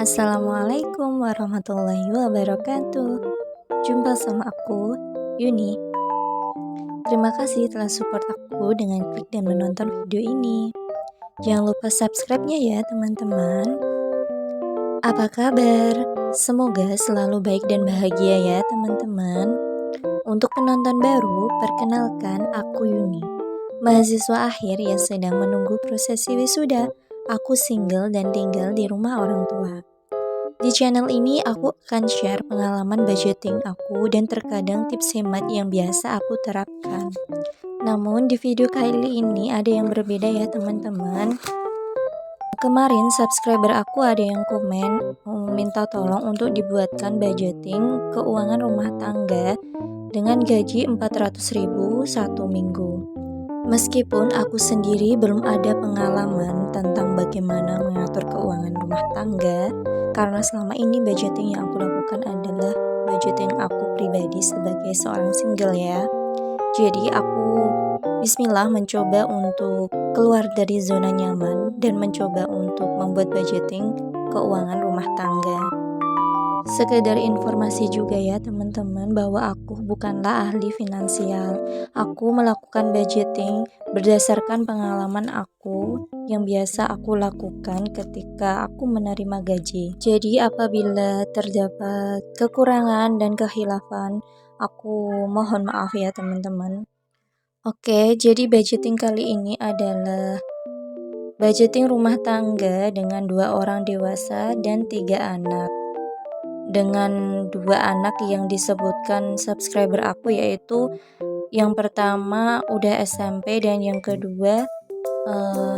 Assalamualaikum warahmatullahi wabarakatuh. Jumpa sama aku, Yuni. Terima kasih telah support aku dengan klik dan menonton video ini. Jangan lupa subscribe-nya ya teman-teman. Apa kabar? Semoga selalu baik dan bahagia ya teman-teman. Untuk penonton baru, perkenalkan aku Yuni, mahasiswa akhir yang sedang menunggu prosesi wisuda. Aku single dan tinggal di rumah orang tua. Di channel ini aku akan share pengalaman budgeting aku dan terkadang tips hemat yang biasa aku terapkan. Namun di video kali ini ada yang berbeda ya teman-teman. Kemarin subscriber aku ada yang komen minta tolong untuk dibuatkan budgeting keuangan rumah tangga dengan gaji 400.000 satu minggu. Meskipun aku sendiri belum ada pengalaman tentang bagaimana mengatur keuangan rumah tangga, karena selama ini budgeting yang aku lakukan adalah budgeting aku pribadi sebagai seorang single ya. Jadi aku bismillah mencoba untuk keluar dari zona nyaman dan mencoba untuk membuat budgeting keuangan rumah tangga. Sekedar informasi juga ya teman-teman bahwa aku bukanlah ahli finansial. Aku melakukan budgeting berdasarkan pengalaman aku yang biasa aku lakukan ketika aku menerima gaji. Jadi apabila terdapat kekurangan dan kehilafan, aku mohon maaf ya teman-teman. Oke, jadi budgeting kali ini adalah budgeting rumah tangga dengan 2 orang dewasa dan 3 anak. Dengan 2 anak yang disebutkan subscriber aku, yaitu yang pertama udah SMP dan yang kedua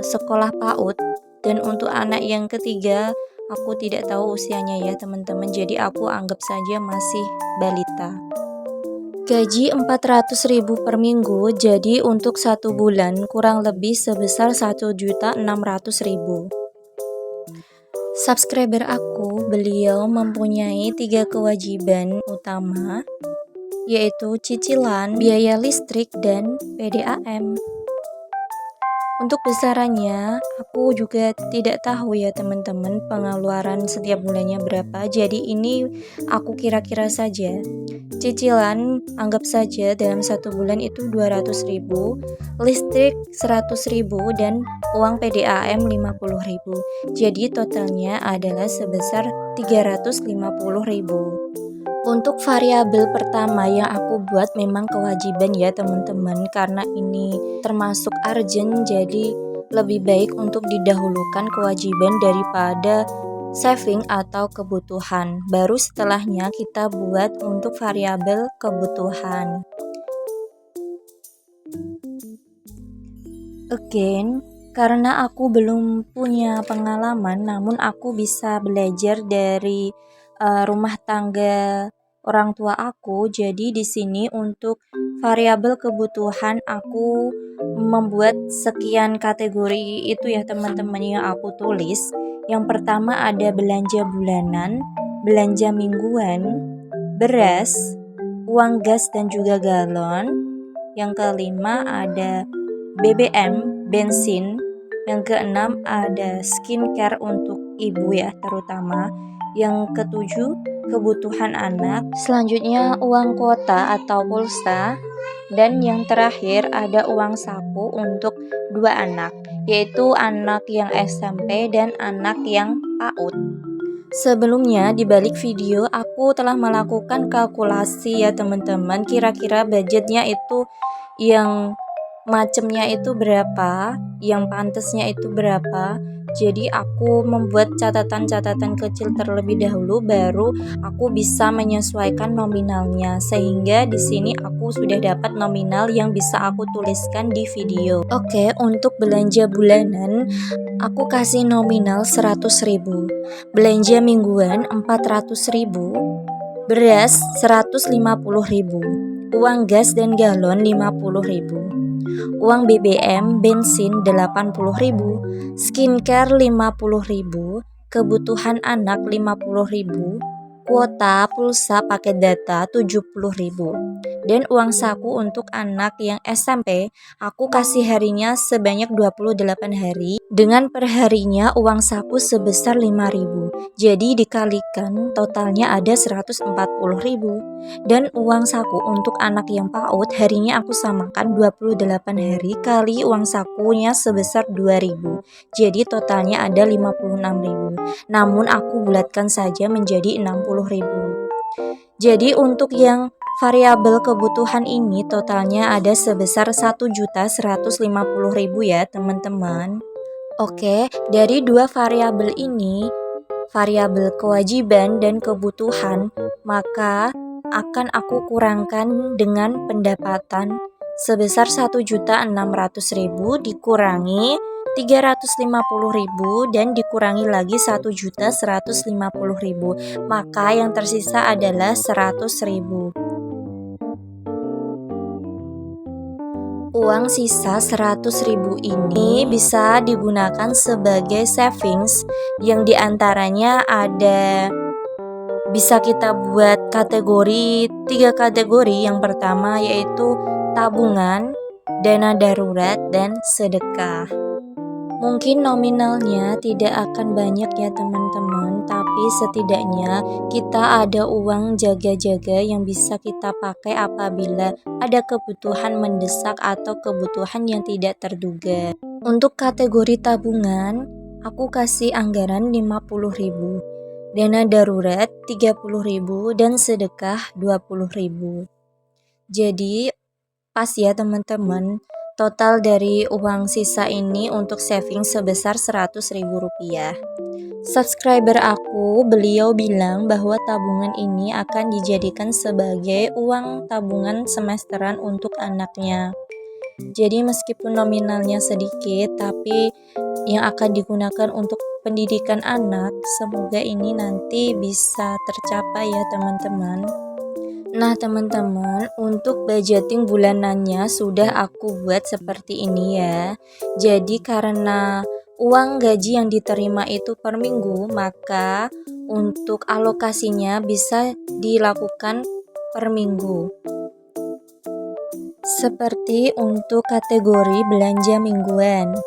sekolah PAUD, dan untuk anak yang ketiga aku tidak tahu usianya ya teman-teman, jadi aku anggap saja masih balita. Gaji 400.000 per minggu, jadi untuk 1 bulan kurang lebih sebesar 1.600.000. Subscriber aku, beliau mempunyai 3 kewajiban utama, yaitu cicilan, biaya listrik, dan PDAM. Untuk besarannya, aku juga tidak tahu ya teman-teman pengeluaran setiap bulannya berapa, jadi ini aku kira-kira saja. Cicilan anggap saja dalam 1 bulan itu 200.000, listrik 100.000, dan uang PDAM 50.000. Jadi totalnya adalah sebesar 350.000. Untuk variabel pertama yang aku buat memang kewajiban ya teman-teman, karena ini termasuk urgent, jadi lebih baik untuk didahulukan kewajiban daripada saving atau kebutuhan. Baru setelahnya kita buat untuk variabel kebutuhan. Again, karena aku belum punya pengalaman, namun aku bisa belajar dari rumah tangga orang tua aku. Jadi di sini untuk variabel kebutuhan aku membuat sekian kategori itu ya teman-teman yang aku tulis. Yang pertama ada belanja bulanan, belanja mingguan, beras, uang gas dan juga galon. Yang kelima ada BBM, bensin. Yang keenam ada skincare untuk ibu ya terutama. Yang ketujuh kebutuhan anak. Selanjutnya uang kuota atau pulsa. Dan yang terakhir ada uang saku untuk 2 anak, yaitu anak yang SMP dan anak yang PAUD. Sebelumnya di balik video aku telah melakukan kalkulasi ya teman-teman, kira-kira budgetnya itu yang macemnya itu berapa, yang pantesnya itu berapa. Jadi aku membuat catatan-catatan kecil terlebih dahulu baru aku bisa menyesuaikan nominalnya. Sehingga di sini aku sudah dapat nominal yang bisa aku tuliskan di video. Oke, untuk belanja bulanan aku kasih nominal 100.000. Belanja mingguan 400.000. Beras 150.000. Uang gas dan galon 50.000. Uang BBM, bensin 80.000, skincare 50.000, kebutuhan anak 50.000, kuota pulsa paket data 70.000. Dan uang saku untuk anak yang SMP, aku kasih harinya sebanyak 28 hari dengan perharinya uang saku sebesar 5.000. Jadi dikalikan totalnya ada 140.000. Dan uang saku untuk anak yang PAUD harinya aku samakan 28 hari kali uang sakunya sebesar 2.000. Jadi totalnya ada 56.000. Namun aku bulatkan saja menjadi 60.000. Jadi untuk yang variabel kebutuhan ini totalnya ada sebesar 1.150.000 ya teman-teman. Oke, dari dua variabel ini, variabel kewajiban dan kebutuhan, maka akan aku kurangkan dengan pendapatan sebesar 1.600.000 dikurangi 350.000 dan dikurangi lagi 1.150.000, maka yang tersisa adalah 100.000. Uang sisa 100.000 ini bisa digunakan sebagai savings yang diantaranya ada bisa kita buat kategori 3 kategori. Yang pertama yaitu tabungan, dana darurat, dan sedekah. Mungkin nominalnya tidak akan banyak ya teman-teman, tapi setidaknya kita ada uang jaga-jaga yang bisa kita pakai apabila ada kebutuhan mendesak atau kebutuhan yang tidak terduga. Untuk kategori tabungan, aku kasih anggaran 50.000, dana darurat 30.000, dan sedekah 20.000. Jadi pas ya teman-teman. Total dari uang sisa ini untuk saving sebesar 100.000 rupiah. Subscriber aku, beliau bilang bahwa tabungan ini akan dijadikan sebagai uang tabungan semesteran untuk anaknya. Jadi meskipun nominalnya sedikit, tapi yang akan digunakan untuk pendidikan anak, semoga ini nanti bisa tercapai ya teman-teman. Nah teman-teman, untuk budgeting bulanannya sudah aku buat seperti ini ya. Jadi karena uang gaji yang diterima itu per minggu, maka untuk alokasinya bisa dilakukan per minggu. Seperti untuk kategori belanja mingguan.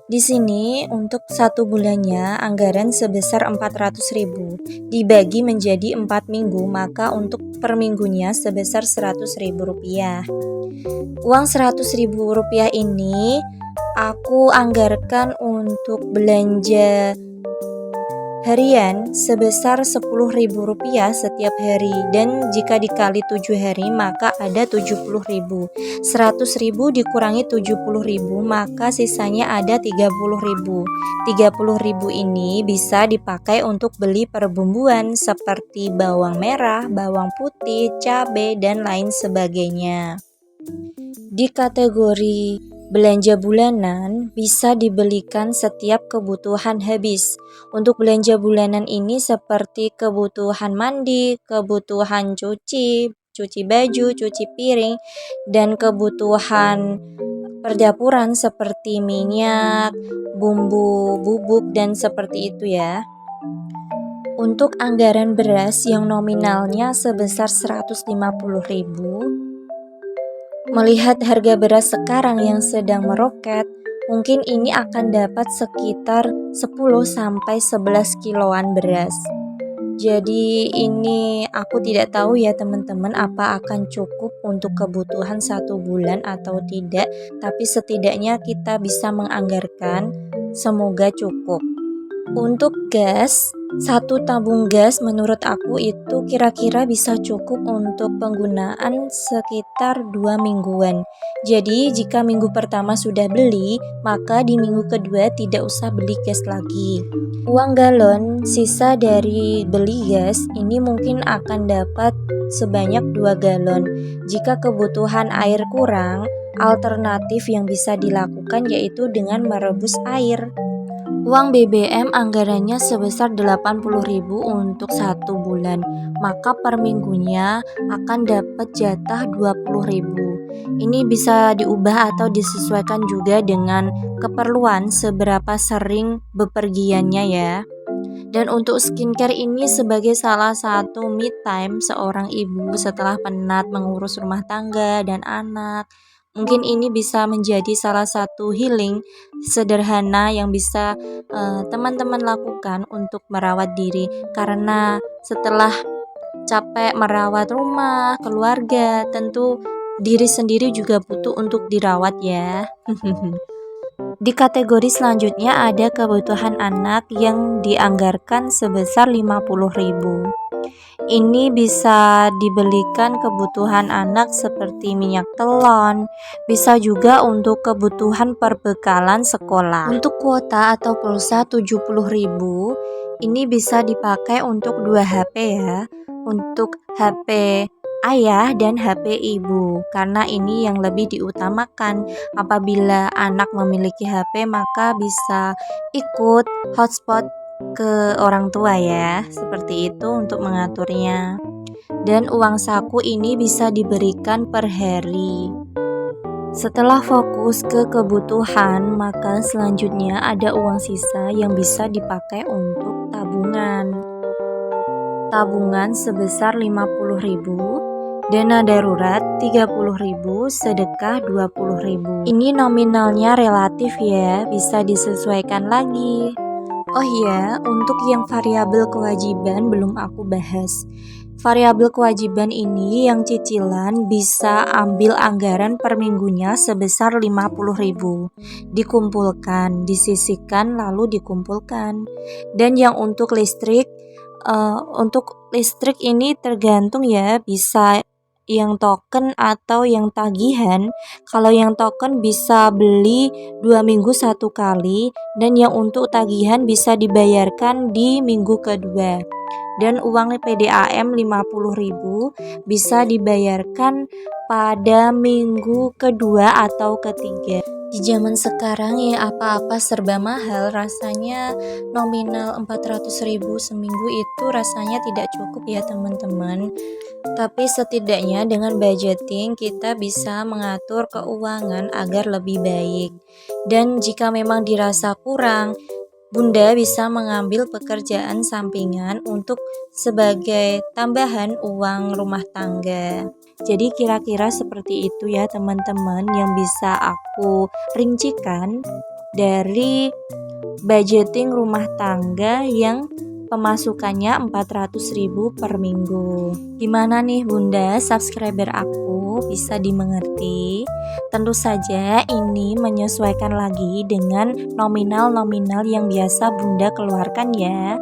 Di sini untuk satu bulannya anggaran sebesar 400.000 dibagi menjadi 4 minggu, maka untuk per minggunya sebesar 100.000 rupiah. Uang 100.000 rupiah ini aku anggarkan untuk belanja harian sebesar 10.000 rupiah setiap hari, dan jika dikali 7 hari maka ada 70.000. 100.000 dikurangi 70.000 maka sisanya ada 30.000. 30.000 ini bisa dipakai untuk beli perbumbuan seperti bawang merah, bawang putih, cabai, dan lain sebagainya. Di kategori belanja bulanan bisa dibelikan setiap kebutuhan habis. Untuk belanja bulanan ini seperti kebutuhan mandi, kebutuhan cuci baju, cuci piring, dan kebutuhan perdapuran seperti minyak, bumbu bubuk, dan seperti itu ya. Untuk anggaran beras yang nominalnya sebesar 150.000, melihat harga beras sekarang yang sedang meroket, mungkin ini akan dapat sekitar 10-11 kiloan beras. Jadi ini aku tidak tahu ya teman-teman apa akan cukup untuk kebutuhan 1 bulan atau tidak, tapi setidaknya kita bisa menganggarkan, semoga cukup. Untuk gas Satu tabung gas menurut aku itu kira-kira bisa cukup untuk penggunaan sekitar 2 mingguan. Jadi jika minggu pertama sudah beli, maka di minggu kedua tidak usah beli gas lagi. Uang galon sisa dari beli gas ini mungkin akan dapat sebanyak 2 galon. Jika kebutuhan air kurang, alternatif yang bisa dilakukan yaitu dengan merebus air. Uang BBM anggarannya sebesar 80.000 untuk 1 bulan, maka per minggunya akan dapat jatah 20.000. Ini bisa diubah atau disesuaikan juga dengan keperluan seberapa sering bepergiannya ya. Dan untuk skincare ini sebagai salah satu me time seorang ibu setelah penat mengurus rumah tangga dan anak. Mungkin ini bisa menjadi salah satu healing sederhana yang bisa teman-teman lakukan untuk merawat diri. Karena setelah capek merawat rumah, keluarga, tentu diri sendiri juga butuh untuk dirawat ya. Di kategori selanjutnya ada kebutuhan anak yang dianggarkan sebesar 50.000. Ini bisa dibelikan kebutuhan anak seperti minyak telon, bisa juga untuk kebutuhan perbekalan sekolah. Untuk kuota atau pulsa 70.000, ini bisa dipakai untuk 2 HP ya, untuk HP ayah dan HP ibu, karena ini yang lebih diutamakan. Apabila anak memiliki HP, maka bisa ikut hotspot ke orang tua ya, seperti itu untuk mengaturnya. Dan uang saku ini bisa diberikan per hari. Setelah fokus ke kebutuhan, maka selanjutnya ada uang sisa yang bisa dipakai untuk tabungan. Tabungan sebesar 50.000, dana darurat 30.000, sedekah 20.000. Ini nominalnya relatif ya, bisa disesuaikan lagi. Oh iya, untuk yang variabel kewajiban belum aku bahas. Variabel kewajiban ini yang cicilan bisa ambil anggaran per minggunya sebesar 50.000. Dikumpulkan, disisihkan lalu dikumpulkan. Dan yang untuk listrik ini tergantung ya, bisa yang token atau yang tagihan. Kalau yang token bisa beli 2 minggu 1 kali, dan yang untuk tagihan bisa dibayarkan di minggu kedua. Dan uang PDAM 50.000 bisa dibayarkan pada minggu kedua atau ketiga. Di zaman sekarang yang apa-apa serba mahal, rasanya nominal 400.000 seminggu itu rasanya tidak cukup ya teman-teman. Tapi setidaknya dengan budgeting kita bisa mengatur keuangan agar lebih baik. Dan jika memang dirasa kurang, Bunda bisa mengambil pekerjaan sampingan untuk sebagai tambahan uang rumah tangga. Jadi kira-kira seperti itu ya teman-teman yang bisa aku rincikan dari budgeting rumah tangga yang pemasukannya 400.000 per minggu. Gimana nih Bunda, subscriber aku bisa dimengerti? Tentu saja ini menyesuaikan lagi dengan nominal-nominal yang biasa Bunda keluarkan ya.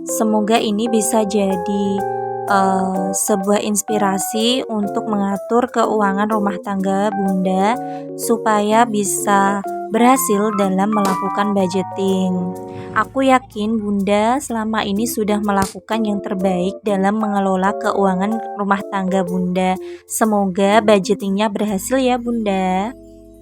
Semoga ini bisa jadi sebuah inspirasi untuk mengatur keuangan rumah tangga Bunda supaya bisa berhasil dalam melakukan budgeting. Aku yakin Bunda selama ini sudah melakukan yang terbaik dalam mengelola keuangan rumah tangga Bunda. Semoga budgetingnya berhasil ya Bunda.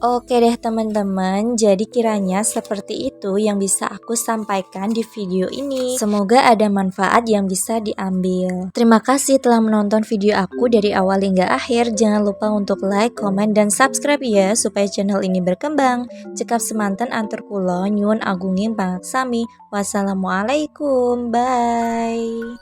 Oke deh teman-teman, jadi kiranya seperti itu yang bisa aku sampaikan di video ini. Semoga ada manfaat yang bisa diambil. Terima kasih telah menonton video aku dari awal hingga akhir. Jangan lupa untuk like, komen, dan subscribe ya, supaya channel ini berkembang. Cekap semanten antur kulo, nyuwun agunging pangaksami. Wassalamualaikum, bye.